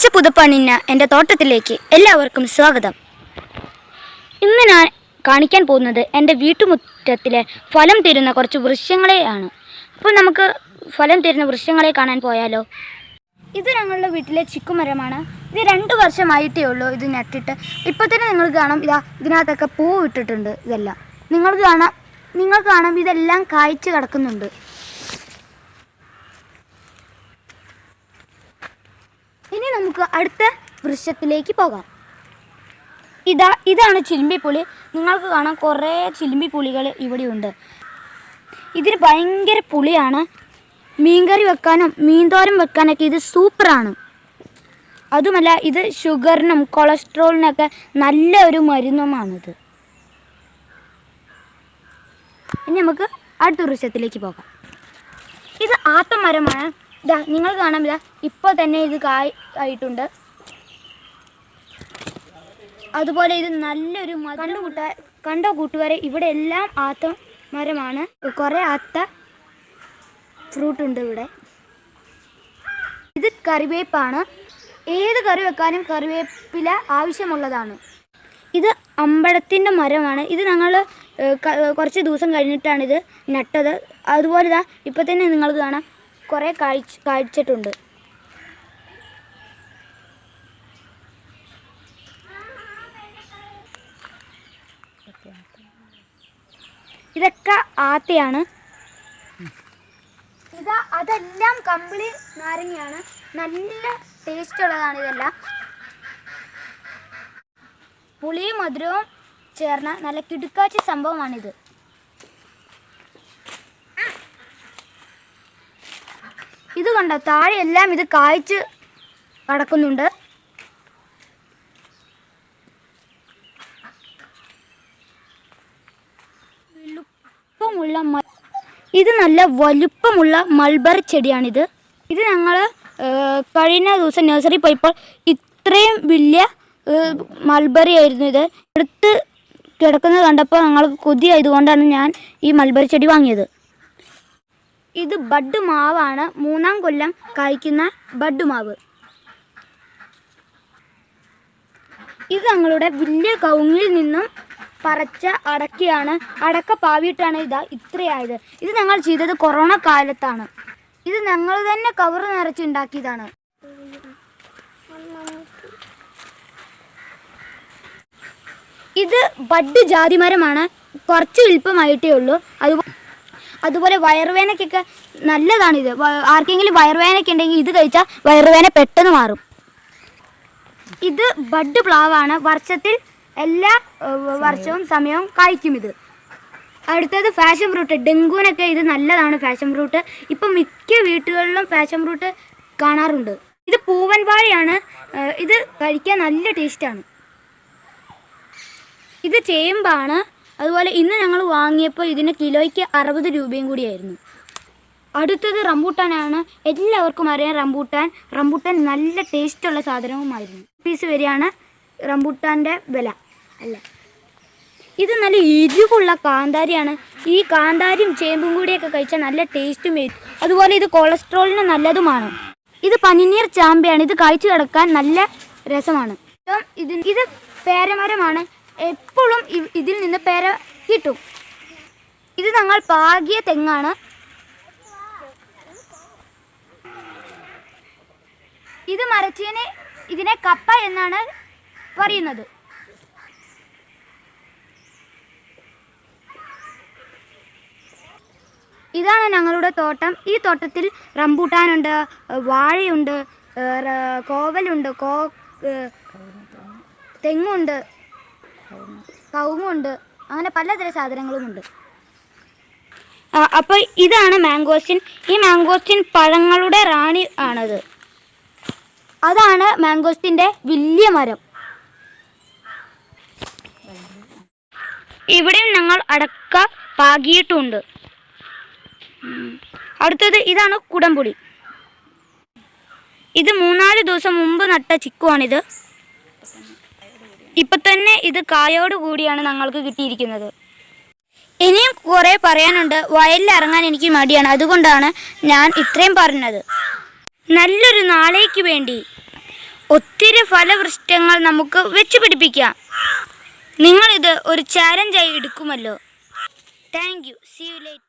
പച്ച പുതപ്പണിഞ്ഞ എൻ്റെ തോട്ടത്തിലേക്ക് എല്ലാവർക്കും സ്വാഗതം. ഇന്ന് ഞാൻ കാണിക്കാൻ പോകുന്നത് എൻ്റെ വീട്ടുമുറ്റത്തിലെ ഫലം തരുന്ന കുറച്ച് വൃക്ഷങ്ങളെയാണ്. അപ്പോൾ നമുക്ക് ഫലം തരുന്ന വൃക്ഷങ്ങളെ കാണാൻ പോയാലോ. ഇത് ഞങ്ങളുടെ വീട്ടിലെ ചിക്കുമരമാണ്. ഇത് 2 വർഷമായിട്ടേ ഉള്ളൂ ഇത് നട്ടിട്ട്. ഇപ്പോൾ തന്നെ നിങ്ങൾ കാണാം, ഇതിനകത്തൊക്കെ പൂ ഇട്ടിട്ടുണ്ട്. ഇതെല്ലാം നിങ്ങൾ കാണാം ഇതെല്ലാം കായ്ച്ച് കിടക്കുന്നുണ്ട്. ഇനി നമുക്ക് അടുത്ത വൃക്ഷത്തിലേക്ക് പോകാം. ഇതാണ് ചിലിമ്പിപ്പുളി. നിങ്ങൾക്ക് കാണാം കുറേ ചിലിമ്പിപ്പുളികൾ ഇവിടെയുണ്ട്. ഇതിന് ഭയങ്കര പുളിയാണ്. മീൻകറി വെക്കാനും മീൻതോരൻ വെക്കാനൊക്കെ ഇത് സൂപ്പറാണ്. അതുമല്ല ഇത് ഷുഗറിനും കൊളസ്ട്രോളിനൊക്കെ നല്ല ഒരു മരുന്നുമാണിത്. ഇനി നമുക്ക് അടുത്ത വൃക്ഷത്തിലേക്ക് പോകാം. ഇത് ആത്തമരമാണ്. നിങ്ങൾ കാണാം, ഇപ്പോൾ തന്നെ ഇത് ആയിട്ടുണ്ട്. അതുപോലെ ഇത് നല്ലൊരു കണ്ടോ കൂട്ടുകാരെ, ഇവിടെ എല്ലാം ആത്ത മരമാണ്. കുറേ ആത്ത ഫ്രൂട്ട് ഉണ്ട് ഇവിടെ. ഇത് കറിവേപ്പാണ്. ഏത് കറി വെക്കാനും കറിവേപ്പില ആവശ്യമുള്ളതാണ്. ഇത് അമ്പഴത്തിൻ്റെ മരമാണ്. ഇത് ഞങ്ങൾ കുറച്ച് ദിവസം കഴിഞ്ഞിട്ടാണ് ഇത് നട്ടത്. അതുപോലെ ഇപ്പോൾ തന്നെ നിങ്ങൾക്ക് കാണാം കുറേ കായ്ച്ചിട്ടുണ്ട്. ഇതൊക്കെ ആത്തയാണ്. അതെല്ലാം കമ്പിളി നാരങ്ങയാണ്. നല്ല ടേസ്റ്റ് ഉള്ളതാണ് ഇതെല്ലാം. പുളിയും മധുരവും ചേർന്ന നല്ല കിടുക്കാച്ചി സംഭവമാണിത്. ഇത് കണ്ടോ, താഴെയെല്ലാം ഇത് കായ്ച്ച് കിടക്കുന്നുണ്ട്. ഇത് നല്ല വലുപ്പമുള്ള മൾബറി ചെടിയാണിത്. ഇത് ഞങ്ങൾ കഴിഞ്ഞ ദിവസം നഴ്സറി പോയപ്പോൾ ഇത്രയും വലിയ മൾബറി ആയിരുന്നു. ഇത് എടുത്ത് കിടക്കുന്നത് കണ്ടപ്പോൾ ഞങ്ങൾക്ക് കൊതിയായതുകൊണ്ടാണ് ഞാൻ ഈ മൾബറി ചെടി വാങ്ങിയത്. ഇത് ബഡ് മാവാണ്. 3-ാം കൊല്ലം കായ്ക്കുന്ന ബഡ് മാവ്. ഇത് ഞങ്ങളുടെ വലിയ കവുങ്ങിൽ നിന്നും പറിച്ച അടക്കയാണ്. അടക്ക പാവിയിട്ടാണ് ഇത്രയായത്. ഇത് ഞങ്ങൾ ചെയ്തത് കൊറോണ കാലത്താണ്. ഇത് ഞങ്ങൾ തന്നെ കവർ നിറച്ചുണ്ടാക്കിയതാണ്. ഇത് ബഡ് ജാതിമരമാണ്. കുറച്ച് വലിപ്പമായിട്ടേ ഉള്ളൂ. അതുപോലെ വയറുവേനയ്ക്കൊക്കെ നല്ലതാണിത്. ആർക്കെങ്കിലും വയറുവേനയ്ക്ക് ഉണ്ടെങ്കിൽ ഇത് കഴിച്ചാൽ വയറുവേന പെട്ടെന്ന് മാറും. ഇത് ബഡ് പ്ലാവാണ്. വർഷത്തിൽ എല്ലാ വർഷവും സമയവും കായ്ക്കും ഇത്. അടുത്തത് ഫാഷൻ ഫ്രൂട്ട്. ഡെങ്കുവിനൊക്കെ ഇത് നല്ലതാണ് ഫാഷൻ ഫ്രൂട്ട്. ഇപ്പം മിക്ക വീട്ടുകളിലും ഫാഷൻ ഫ്രൂട്ട് കാണാറുണ്ട്. ഇത് പൂവൻ വാഴയാണ്. ഇത് കഴിക്കാൻ നല്ല ടേസ്റ്റാണ്. ഇത് ചേമ്പാണ്. അതുപോലെ ഇന്ന് ഞങ്ങൾ വാങ്ങിയപ്പോൾ ഇതിന് കിലോയ്ക്ക് 60 രൂപയും കൂടിയായിരുന്നു. അടുത്തത് റംബൂട്ടാനാണ്. എല്ലാവർക്കും അറിയാം റംബൂട്ടാൻ നല്ല ടേസ്റ്റുള്ള സാധനവുമായിരുന്നു. പീസ് വരെയാണ് റംബൂട്ടാൻ്റെ വില. അല്ല, ഇത് നല്ല എരിവുള്ള കാന്താരിയാണ്. ഈ കാന്താരിയും ചേമ്പും കൂടിയൊക്കെ കഴിച്ചാൽ നല്ല ടേസ്റ്റും വരും. അതുപോലെ ഇത് കൊളസ്ട്രോളിന് നല്ലതുമാണ്. ഇത് പനിനീർ ചാമ്പയാണ്. ഇത് കഴിച്ചു കിടക്കാൻ നല്ല രസമാണ്. ഇത് പേരമരമാണ്. എപ്പോഴും ഇതിൽ നിന്ന് പേര കിട്ടും. ഇത് ഞങ്ങൾ പാകിയ തെങ്ങാണ്. ഇത് മരച്ചീനി, ഇതിനെ കപ്പ എന്നാണ് പറയുന്നത്. ഇതാണ് ഞങ്ങളുടെ തോട്ടം. ഈ തോട്ടത്തിൽ റംബൂട്ടാനുണ്ട്, വാഴയുണ്ട്, കോവലുണ്ട്, തെങ്ങുണ്ട്, കവുങ്ങുണ്ട്, അങ്ങനെ പലതരം സാധനങ്ങളുമുണ്ട്. അപ്പോൾ ഇതാണ് മാംഗോസ്റ്റിൻ. ഈ മാംഗോസ്റ്റിൻ പഴങ്ങളുടെ റാണി ആണത്. അതാണ് മാംഗോസ്റ്റിൻ്റെ വലിയ മരം. ഇവിടെയും ഞങ്ങൾ അടക്ക പാകിയിട്ടുമുണ്ട്. അടുത്തത് ഇതാണ് കുടംപുളി. ഇത് 3-4 ദിവസം മുമ്പ് നട്ട ചിക്കുവാണിത്. ഇപ്പം തന്നെ ഇത് കായോട് കൂടിയാണ് ഞങ്ങൾക്ക് കിട്ടിയിരിക്കുന്നത്. ഇനിയും കുറേ പറയാനുണ്ട്. വയലിൽ ഇറങ്ങാൻ എനിക്ക് മടിയാണ്. അതുകൊണ്ടാണ് ഞാൻ ഇത്രയും പറഞ്ഞത്. നല്ലൊരു നാളേക്ക് വേണ്ടി ഒത്തിരി ഫലവൃക്ഷങ്ങൾ നമുക്ക് വെച്ച് പിടിപ്പിക്കാം. നിങ്ങളിത് ഒരു ചാലഞ്ചായി എടുക്കുമല്ലോ. Thank you. See you later.